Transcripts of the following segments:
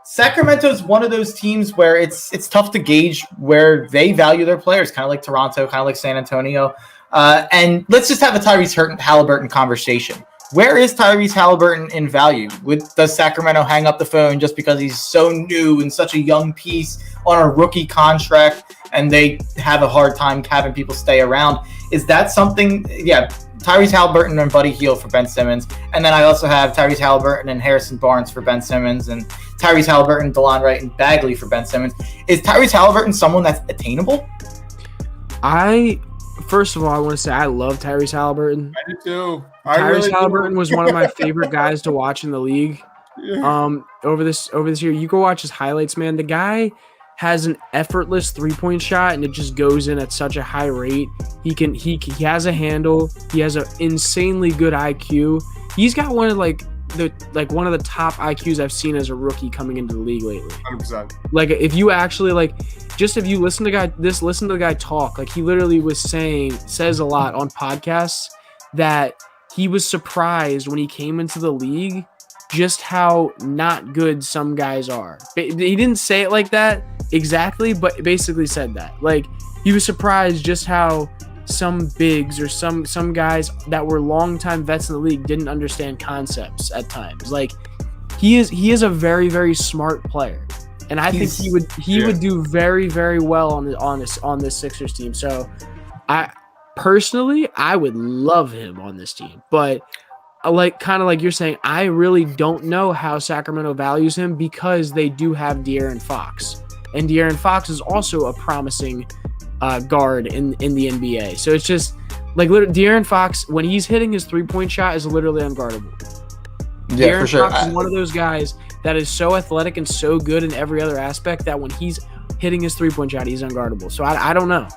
Sacramento is one of those teams where it's tough to gauge where they value their players, kind of like Toronto, kind of like San Antonio. And let's just have a Tyrese Haliburton conversation. Where is Tyrese Haliburton in value? Does Sacramento hang up the phone just because he's so new and such a young piece on a rookie contract, and they have a hard time having people stay around? Is that something? Yeah, Tyrese Haliburton and Buddy Hield for Ben Simmons. And then I also have Tyrese Haliburton and Harrison Barnes for Ben Simmons, and Tyrese Haliburton, DeLon Wright, and Bagley for Ben Simmons. Is Tyrese Haliburton someone that's attainable? First of all, I want to say I love Tyrese Haliburton. I do too. Tyrese Haliburton was one of my favorite guys to watch in the league. Over this year, you go watch his highlights, man. The guy has an effortless 3-point shot, and it just goes in at such a high rate. He has a handle. He has an insanely good IQ. He's got one of one of the top IQs I've seen as a rookie coming into the league lately. 100%. Like if you actually if you listen to the guy talk, like he literally says a lot on podcasts that he was surprised when he came into the league just how not good some guys are. He didn't say it like that exactly, but basically said that. Like he was surprised just how some bigs or some guys that were longtime vets in the league didn't understand concepts at times. Like he is a very, very smart player, and I think he would do very, very well on this Sixers team. So I would love him on this team, but kind of like you're saying, I really don't know how Sacramento values him because they do have De'Aaron Fox, and De'Aaron Fox is also a promising guard in the NBA. So it's just like De'Aaron Fox, when he's hitting his 3-point shot, is literally unguardable. Yeah, De'Aaron for sure. Fox is one of those guys that is so athletic and so good in every other aspect that when he's hitting his 3-point shot, he's unguardable. So I don't know.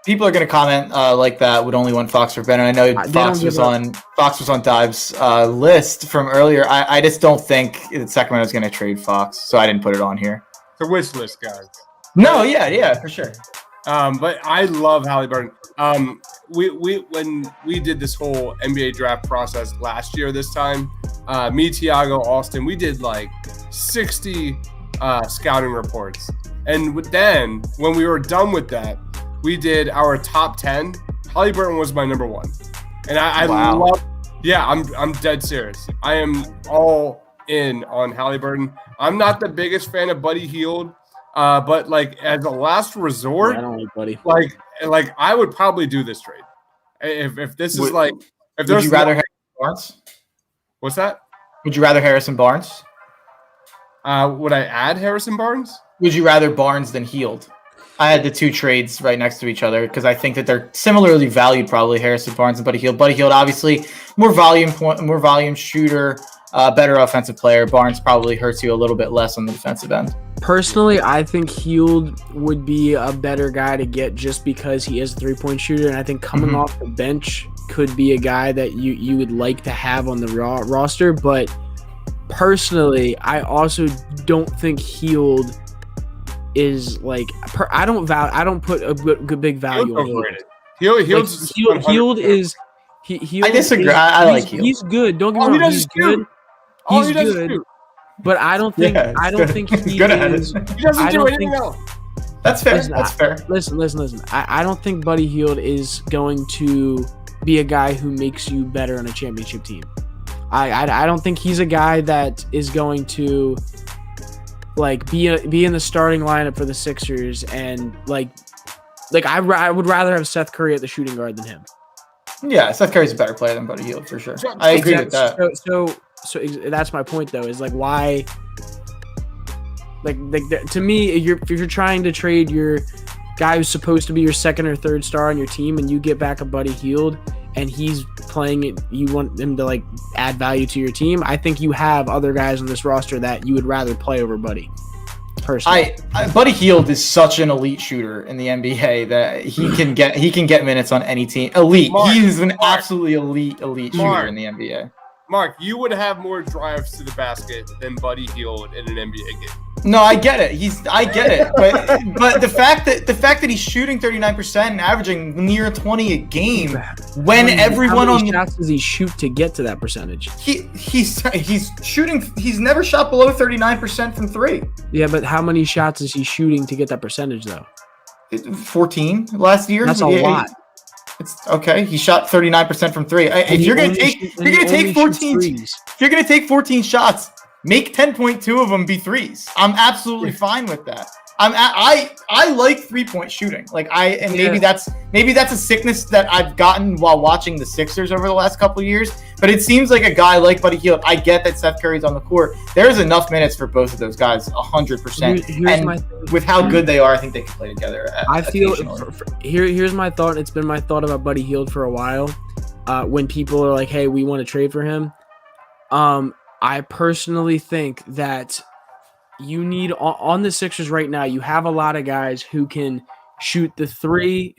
People are going to comment like that would only want Fox for Ben. And I know Fox was on Dive's list from earlier. I just don't think that Sacramento's going to trade Fox, so I didn't put it on here. It's a wish list, guys. No, yeah, for sure. But I love Haliburton. When we did this whole NBA draft process last year, this time, me, Tiago, Austin, we did like 60 scouting reports, and then when we were done with that, we did our top 10. Haliburton was my number one, and I love. Yeah, I'm dead serious. I am all in on Haliburton. I'm not the biggest fan of Buddy Hield. But like as a last resort, I don't like Buddy. Like I would probably do this trade. If this is like, if would you rather Harrison Barnes? What's that? Would you rather Harrison Barnes? Would I add Harrison Barnes? Would you rather Barnes than Hield? I had the two trades right next to each other because I think that they're similarly valued, probably Harrison Barnes and Buddy Hield. Buddy Hield, obviously, more volume shooter, better offensive player. Barnes probably hurts you a little bit less on the defensive end. Personally, I think Hield would be a better guy to get just because he is a 3-point shooter, and I think coming off the bench could be a guy that you would like to have on the roster. But personally, I also don't think Hield is like I don't put a good big value on Hield. Hield is. I disagree. I like Hield. He's good. Don't get me wrong. He's good. He's good. But I don't think he good at it. He doesn't do anything else. That's fair. That's fair. Listen. I don't think Buddy Hield is going to be a guy who makes you better on a championship team. I don't think he's a guy that is going to like be in the starting lineup for the Sixers and like I would rather have Seth Curry at the shooting guard than him. Yeah, Seth Curry's a better player than Buddy Hield for sure. I agree with that. So that's my point though. Is like why, like to me, if you're trying to trade your guy who's supposed to be your second or third star on your team, and you get back a Buddy Hield, and he's playing it, you want him to like add value to your team. I think you have other guys on this roster that you would rather play over Buddy. Personally, Buddy Hield is such an elite shooter in the NBA that he can get minutes on any team. Elite. He's an absolutely elite shooter in the NBA. Mark, you would have more drives to the basket than Buddy Hield in an NBA game. No, I get it. I get it. But the fact that he's shooting 39% and averaging near 20 a game when everyone how on many shots does he shoot to get to that percentage? he's shooting. He's never shot below 39% from three. Yeah, but how many shots is he shooting to get that percentage though? 14 last year. That's a lot. It's okay. He shot 39% from three. If you're gonna take 14 shots, make 10.2 of them be threes. I'm absolutely fine with that. I like 3-point shooting. Maybe that's a sickness that I've gotten while watching the Sixers over the last couple of years. But it seems like a guy like Buddy Hield. I get that Seth Curry's on the court. There's enough minutes for both of those guys, 100%. And with how good they are, I think they can play together. I feel here's my thought. It's been my thought about Buddy Hield for a while. When people are like, "Hey, we want to trade for him," I personally think that you need on the Sixers right now. You have a lot of guys who can shoot the three,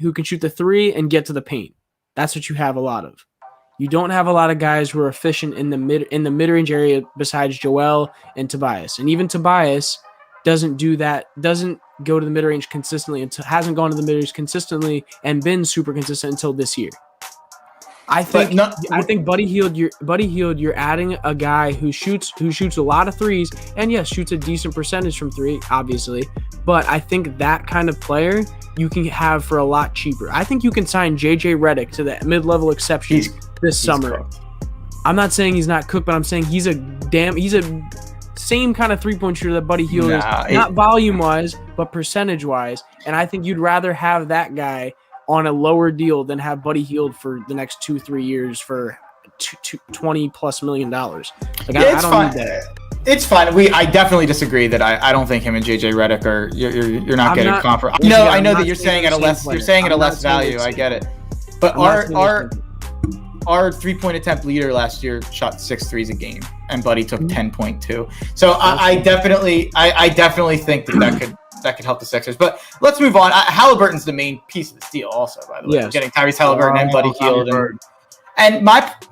and get to the paint. That's what you have a lot of. You don't have a lot of guys who are efficient in the mid-range area besides Joel and Tobias. And even Tobias doesn't do that, doesn't go to the mid-range consistently, and hasn't gone to the mid-range consistently and been super consistent until this year. I think Buddy Hield, you're adding a guy who shoots a lot of threes, and yes, shoots a decent percentage from three, obviously. But I think that kind of player you can have for a lot cheaper. I think you can sign JJ Redick to the mid-level exception this summer. Cooked. I'm not saying he's not cooked, but I'm saying he's a same kind of 3-point shooter that Buddy Hield is, not volume-wise, but percentage-wise. And I think you'd rather have that guy on a lower deal than have Buddy Hield for the next 2-3 years for $20+ million. I don't need that. It's fine. I definitely disagree that I don't think him and JJ Redick are you're not getting comparable. I know that you're saying at a less value. I get it. But our 3-point attempt leader last year shot 6 threes a game, and Buddy took 10.2. So I definitely think that could help the Sixers. But let's move on. Halliburton's the main piece of the deal also, by the way. Yes. Getting Tyrese Haliburton and Buddy Hield. And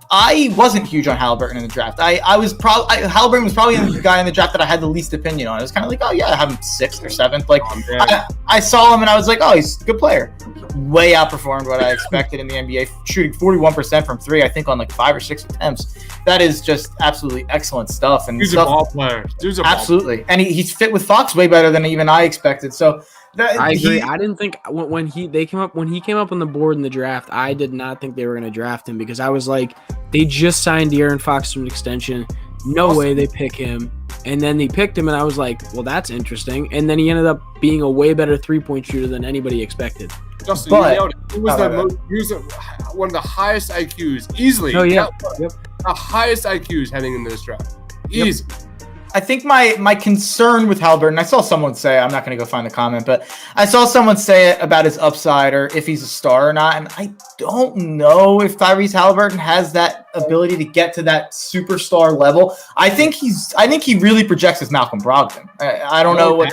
I wasn't huge on Haliburton in the draft. Haliburton was probably the guy in the draft that I had the least opinion on. It was kind of like, oh yeah, I have him 6th or 7th. Like I saw him and I was like, oh, he's a good player. Way outperformed what I expected in the NBA, shooting 41% from three, I think on like 5 or 6 attempts. That is just absolutely excellent stuff. And he's a ball player. Absolutely. And he's fit with Fox way better than even I expected. So I agree. I didn't think when he came up on the board in the draft, I did not think they were going to draft him because I was like, they just signed De'Aaron Fox to an extension. No way they pick him. And then they picked him, and I was like, well, that's interesting. And then he ended up being a way better 3-point shooter than anybody expected. Justin, he was one of the highest IQs, easily. Oh, yeah. The highest IQs heading into this draft. Easy. Yep. I think my concern with Haliburton, I saw someone say, I'm not going to go find the comment, but I saw someone say it about his upside or if he's a star or not. And I don't know if Tyrese Haliburton has that ability to get to that superstar level. I think he really projects as Malcolm Brogdon. I don't know what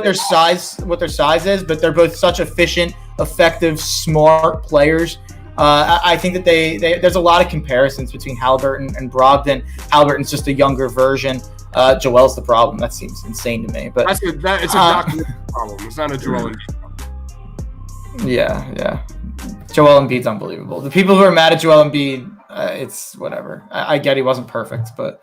their size is, but they're both such efficient, effective, smart players. I think that there's a lot of comparisons between Haliburton and Brogdon. Haliburton's just a younger version. Joel's the problem. That seems insane to me. But it's exactly the problem. It's not a Joel Embiid problem. Yeah. Joel Embiid's unbelievable. The people who are mad at Joel Embiid, it's whatever. I get he wasn't perfect, but